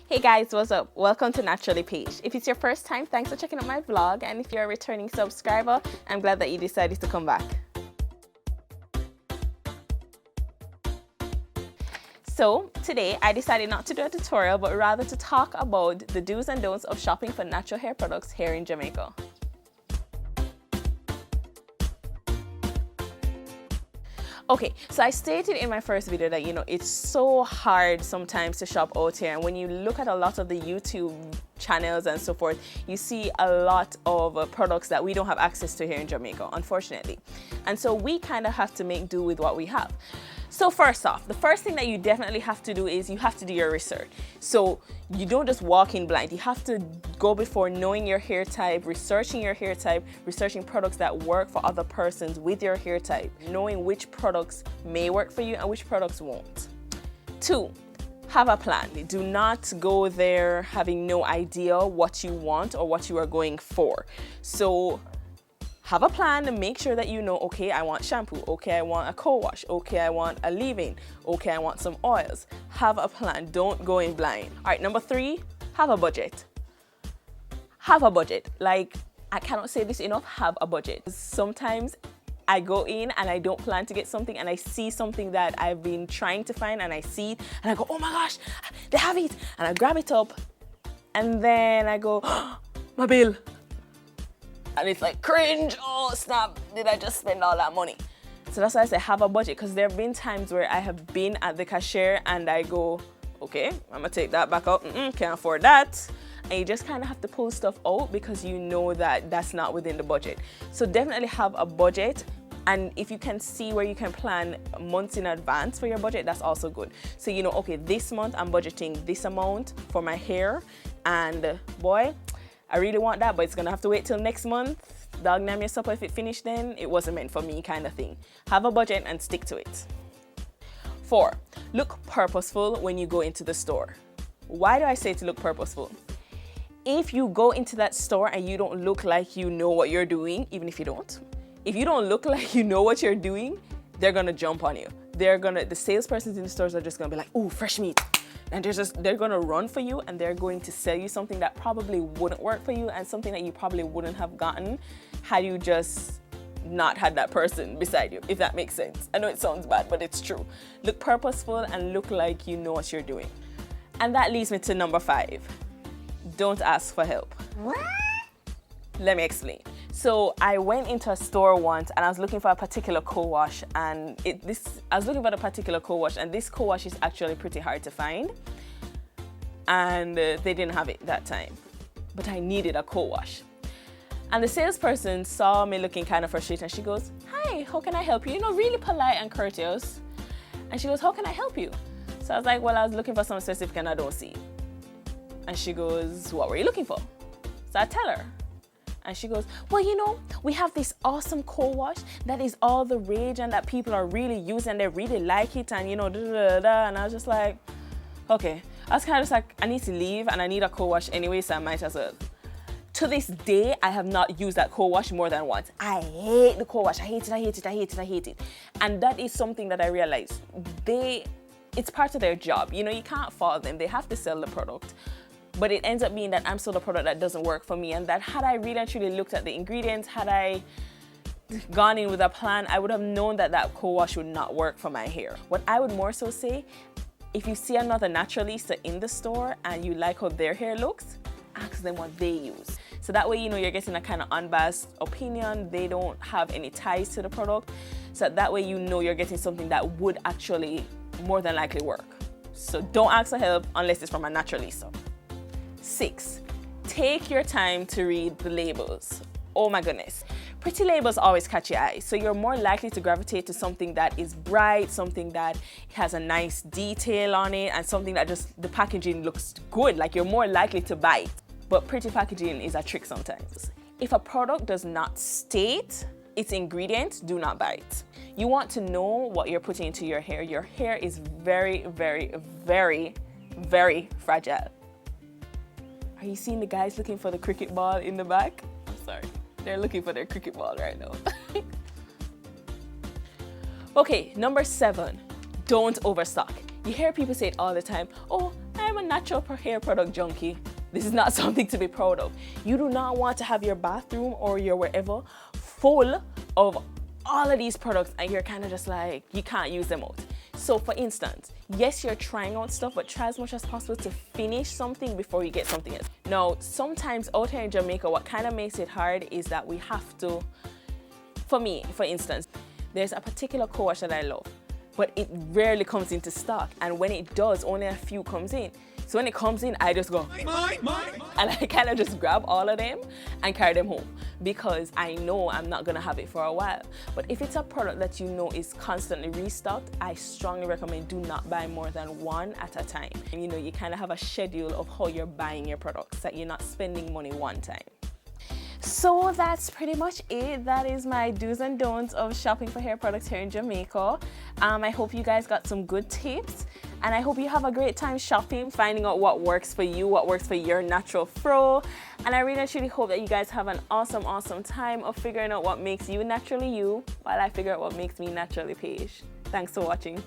Hey guys, what's up? Welcome to NaturallyPaige. If it's your first time, thanks for checking out my vlog, and if you're a returning subscriber, I'm glad that you decided to come back. So today I decided not to do a tutorial, but rather to talk about the do's and don'ts of shopping for natural hair products here in Jamaica. Okay, so I stated in my first video that, it's so hard sometimes to shop out here. And when you look at a lot of the YouTube channels and so forth, you see a lot of products that we don't have access to here in Jamaica, unfortunately. And so we kind of have to make do with what we have. So first off, the first thing that you definitely have to do is you have to do your research. So you don't just walk in blind. You have to go before knowing your hair type, researching your hair type, researching products that work for other persons with your hair type, knowing which products may work for you and which products won't. 2, have a plan. Do not go there having no idea what you want or what you are going for. So have a plan and make sure that you know, okay, I want shampoo, okay, I want a co-wash, okay, I want a leave-in, okay, I want some oils. Have a plan, don't go in blind. All right, number 3, have a budget. Have a budget. Like, I cannot say this enough, have a budget. Sometimes I go in and I don't plan to get something and I see something that I've been trying to find and I see it and I go, oh my gosh, they have it. And I grab it up and then I go, oh, my bill. And it's like, cringe, oh snap, did I just spend all that money? So that's why I say have a budget, because there have been times where I have been at the cashier and I go, okay, I'm gonna take that back up, can't afford that. And you just kind of have to pull stuff out because you know that that's not within the budget. So definitely have a budget. And if you can see where you can plan months in advance for your budget, that's also good. So you know, okay, this month I'm budgeting this amount for my hair, and boy, I really want that, but it's gonna have to wait till next month. Dog name your supper if it finished then, it wasn't meant for me kind of thing. Have a budget and stick to it. 4, look purposeful when you go into the store. Why do I say to look purposeful? If you go into that store and you don't look like you know what you're doing, even if you don't, if you don't look like you know what you're doing, they're gonna jump on you. The salespersons in the stores are just gonna be like, ooh, fresh meat. And they're gonna run for you and they're going to sell you something that probably wouldn't work for you and something that you probably wouldn't have gotten had you just not had that person beside you, if that makes sense. I know it sounds bad, but it's true. Look purposeful and look like you know what you're doing. And that leads me to number 5. Don't ask for help. What? Let me explain. So I went into a store once and I was looking for a particular co-wash, and I was looking for a particular co-wash, and this co-wash is actually pretty hard to find, and they didn't have it that time, but I needed a co-wash. And the salesperson saw me looking kind of frustrated and she goes, hi, how can I help you? You know, really polite and courteous. And she goes, how can I help you? So I was like, well, I was looking for something specific and I don't see it. And she goes, what were you looking for? So I tell her. And she goes, well, you know, we have this awesome co-wash that is all the rage and that people are really using and they really like it and, you know, And I was just like, okay. I was kind of just like, I need to leave and I need a co-wash anyway, so I might as well. To this day, I have not used that co-wash more than once. I hate the co-wash. I hate it. And that is something that I realized. It's part of their job. You know, you can't fault them. They have to sell the product. But it ends up being that I'm still a product that doesn't work for me, and that had I really and truly looked at the ingredients, had I gone in with a plan, I would have known that that co-wash would not work for my hair. What I would more so say, if you see another naturalista in the store and you like how their hair looks, ask them what they use. So that way, you know, you're getting a kind of unbiased opinion. They don't have any ties to the product. So that way, you know, you're getting something that would actually more than likely work. So don't ask for help unless it's from a naturalista. 6, take your time to read the labels. Oh my goodness. Pretty labels always catch your eye. So you're more likely to gravitate to something that is bright, something that has a nice detail on it, and something that just the packaging looks good. Like you're more likely to buy it. But pretty packaging is a trick sometimes. If a product does not state its ingredients, do not buy it. You want to know what you're putting into your hair. Your hair is very, very, very, very fragile. Are you seeing the guys looking for the cricket ball in the back? I'm sorry. They're looking for their cricket ball right now. Okay, number 7, don't overstock. You hear people say it all the time. Oh, I'm am a natural hair product junkie. This is not something to be proud of. You do not want to have your bathroom or your wherever full of all of these products and you're kind of just like, you can't use them out. So for instance, yes, you're trying out stuff, but try as much as possible to finish something before you get something else. Now, sometimes out here in Jamaica, what kind of makes it hard is that we have to, for me, for instance, there's a particular co-wash that I love, but it rarely comes into stock. And when it does, only a few comes in. So when it comes in, I just go, mine. And I kind of just grab all of them and carry them home because I know I'm not gonna have it for a while. But if it's a product that you know is constantly restocked, I strongly recommend do not buy more than one at a time. And you know, you kind of have a schedule of how you're buying your products, that you're not spending money one time. So that's pretty much it. That is my do's and don'ts of shopping for hair products here in Jamaica. I hope you guys got some good tips, and I hope you have a great time shopping, finding out what works for you, what works for your natural fro. And I really truly hope that you guys have an awesome time of figuring out what makes you naturally you, while I figure out what makes me naturally Paige. Thanks for watching.